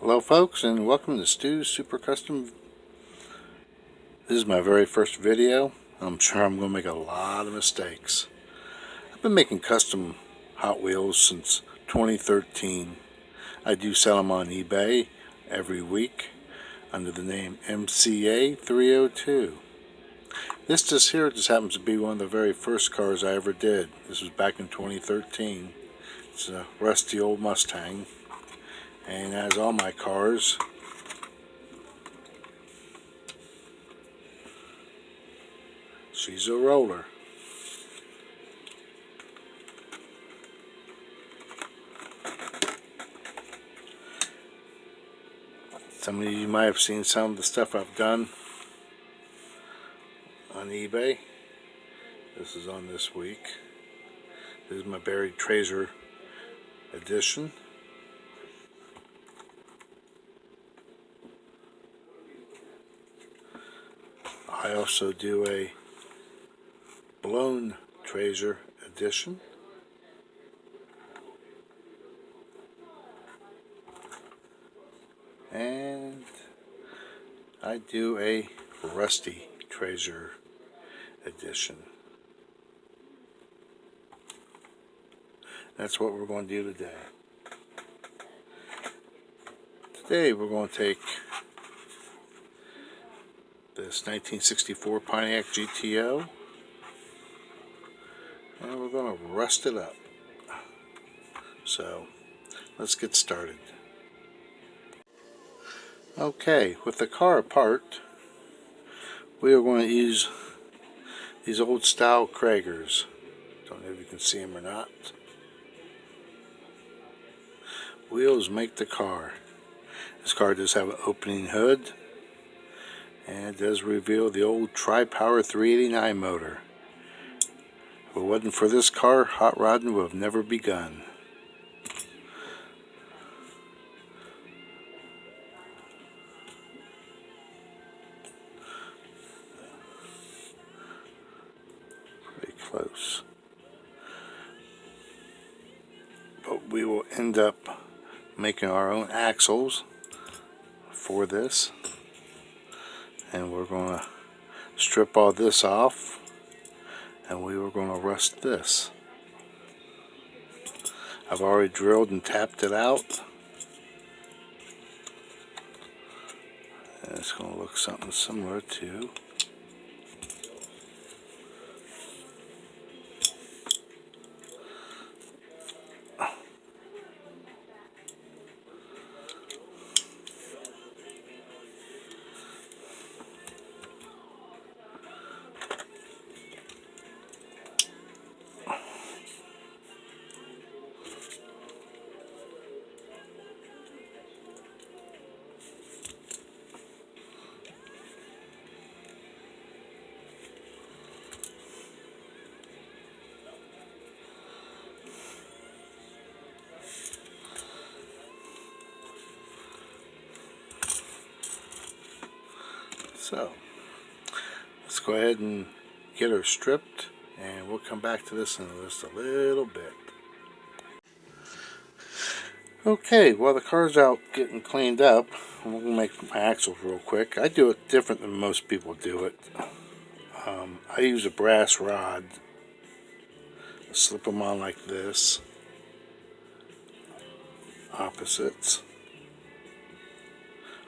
Hello folks, and welcome to Stu's Super Custom. This is my very first video. I'm sure I'm going to make a lot of mistakes. I've been making custom Hot Wheels since 2013. I do sell them on eBay every week under the name MCA 302. This just happens to be one of the very first cars I ever did. This was back in 2013. It's a rusty old Mustang. And as all my cars, she's a roller. Some of you might have seen some of the stuff I've done on eBay. This is on this week. This is my Buried Treasure edition. I also do a Blown Treasure edition. And I do a Rusty Treasure edition. That's what we're going to do today. Today we're going to take this 1964 Pontiac GTO and we're going to rust it up. So let's get started. Okay, with the car apart, we are going to use these old style Kragers. Don't know if you can see them or not. Wheels make the car. This car does have an opening hood, and it does reveal the old Tri-Power 389 motor. If it wasn't for this car, hot rodding would have never begun. Pretty close. But we will end up making our own axles for this, and we're going to strip all this off, and we were going to rust this. I've already drilled and tapped it out, and it's going to look something similar to so. Let's go ahead and get her stripped, and we'll come back to this in just a little bit. Okay, while the car's out getting cleaned up, I'm going to make my axles real quick. I do it different than most people do it. I use a brass rod, slip them on like this, opposites,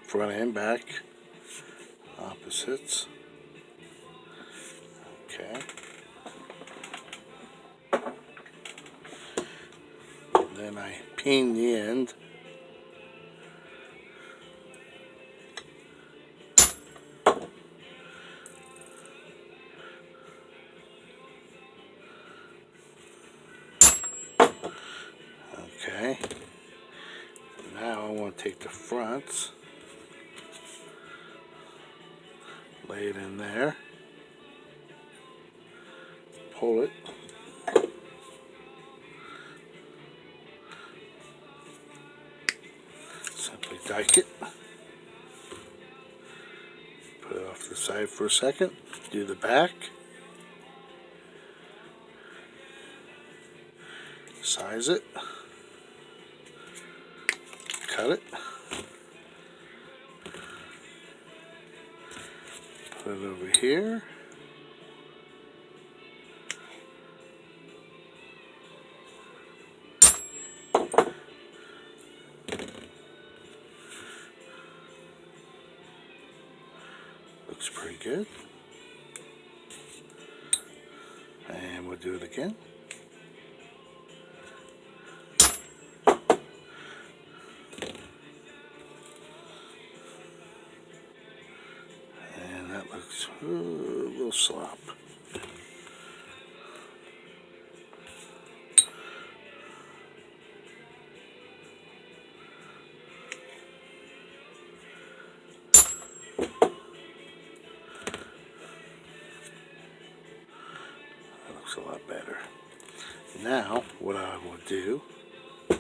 front and back, opposites. Okay. And then I peen the end. Okay. Now I want to take the fronts, lay it in there, pull it, simply dike it, put it off to the side for a second, do the back, size it, cut it, Put it over here. Looks pretty good. And we'll do it again. And that looks a little slop. A lot better. Now what I will do is,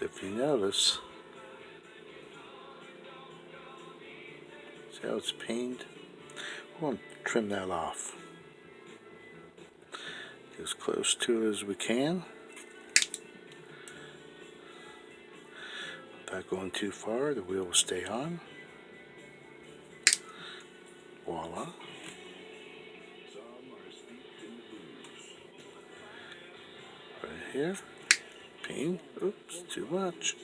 if you notice, see how it's painted? We're going to trim that off. Get as close to it as we can without going too far. The wheel will stay on. Voila. Right here. Paint. Oops, too much.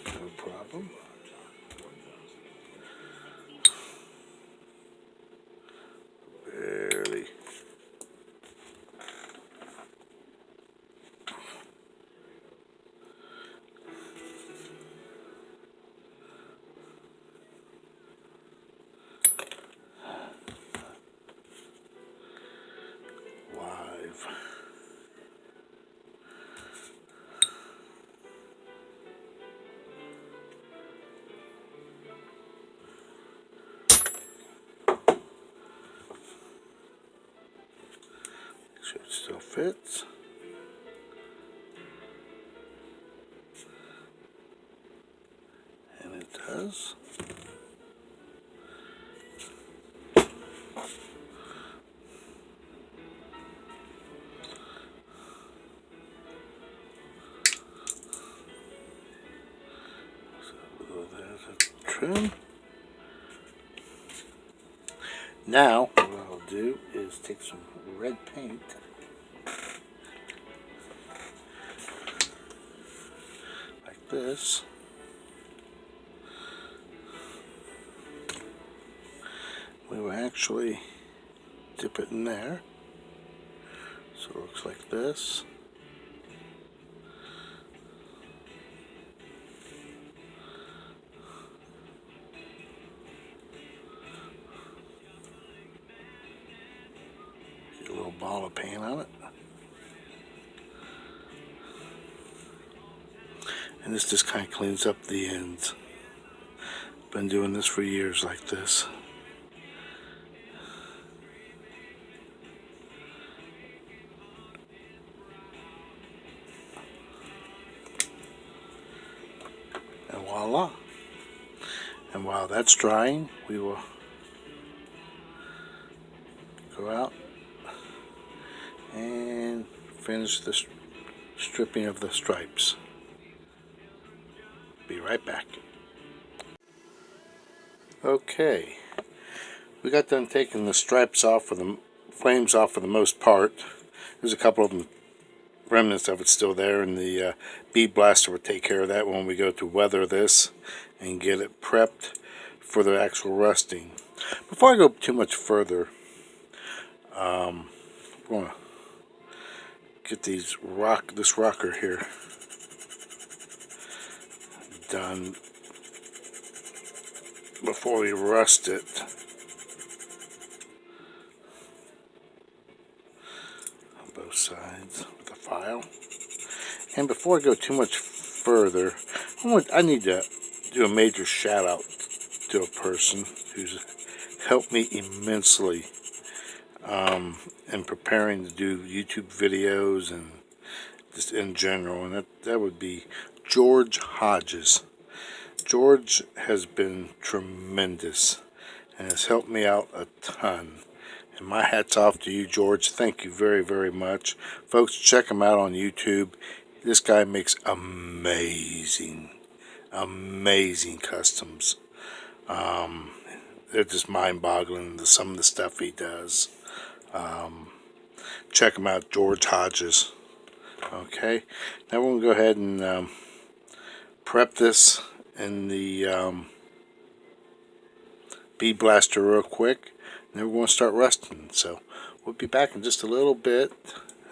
No problem. Barely. Sure it still fits. And it does. So there's a trim. Now what I'll do is take some red paint like this. We will actually dip it in there, so it looks like this. Get a little ball of paint on it. And this just kind of cleans up the ends. Been doing this for years like this. And voila. And while that's drying, we will go out and finish the stripping of the stripes. Be right back. Okay, we got done taking the stripes off, for the flames off for the most part. There's a couple of them, remnants of it still there, and the bead blaster will take care of that when we go to weather this and get it prepped for the actual rusting. Before I go too much further, I'm going to get this rocker here done before we rust it. On both sides with a file. And before I go too much further, I need to do a major shout out to a person who's helped me immensely in preparing to do YouTube videos and just in general, and that would be George Hodges. George has been tremendous and has helped me out a ton. And my hat's off to you, George. Thank you very, very much. Folks, check him out on YouTube. This guy makes amazing amazing customs. They're just mind-boggling, some of the stuff he does. Check him out, George Hodges. Okay, now we're going to go ahead and prep this in the bead blaster real quick, and then we're going to start rusting. So we'll be back in just a little bit,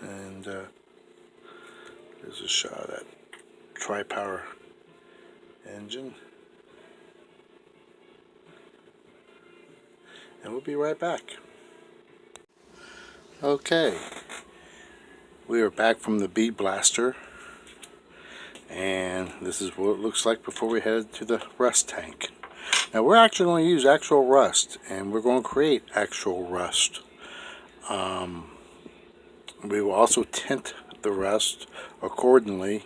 and there's a shot of that tri-power engine, and we'll be right back. Okay, we are back from the bead blaster, and this is what it looks like before we head to the rust tank. Now we're actually going to use actual rust, and we're going to create actual rust. We will also tint the rust accordingly,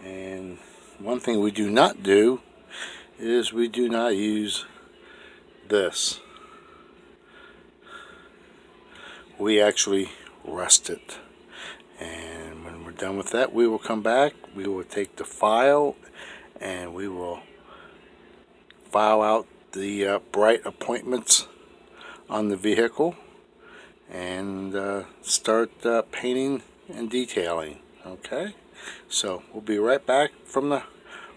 and one thing we do not do is we do not use this. We actually rust it, and when we're done with that, we will come back, we will take the file, and we will file out the bright appointments on the vehicle, and start painting and detailing. Okay, so we'll be right back from the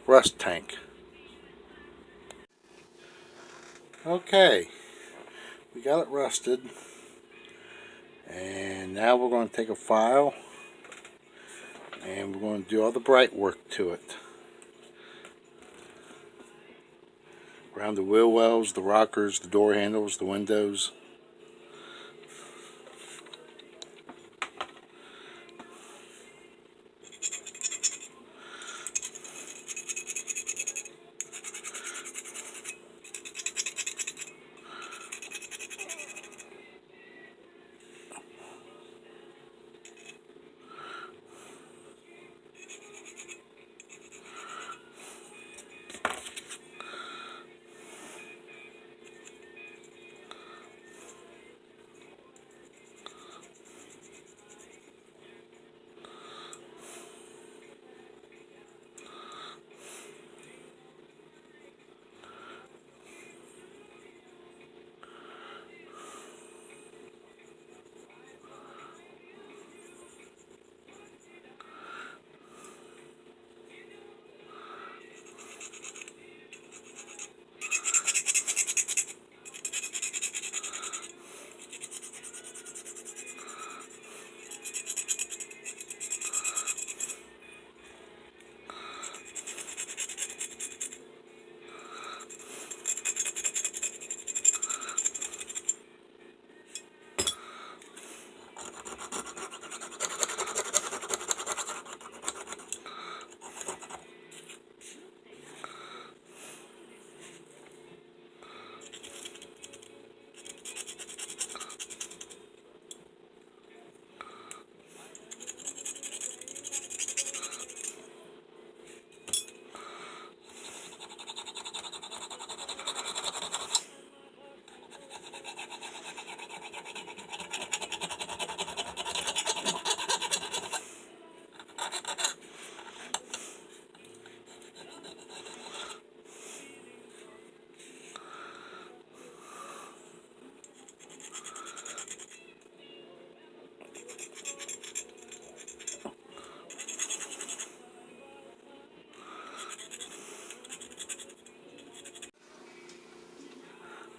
rust tank. Okay, we got it rusted, and now we're going to take a file and we're going to do all the bright work to it. Around the wheel wells, the rockers, the door handles, the windows.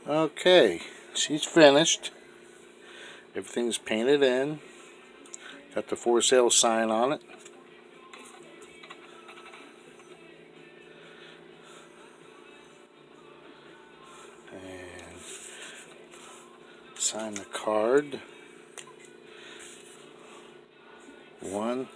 Okay, she's finished. Everything's painted in. Got the for sale sign on it. And sign the card. One.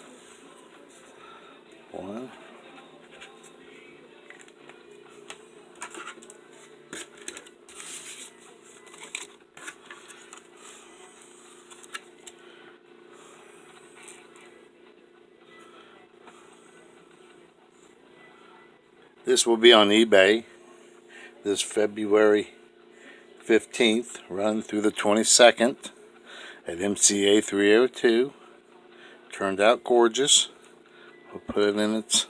This will be on eBay this February 15th, run through the 22nd at MCA 302. Turned out gorgeous. We'll put it in its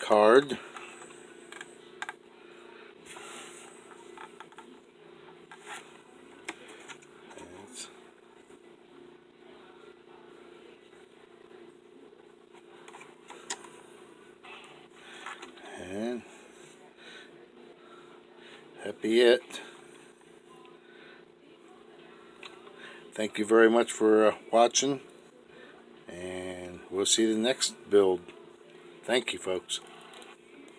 card. And that be it. Thank you very much for watching, and we'll see you in the next build. Thank you, folks.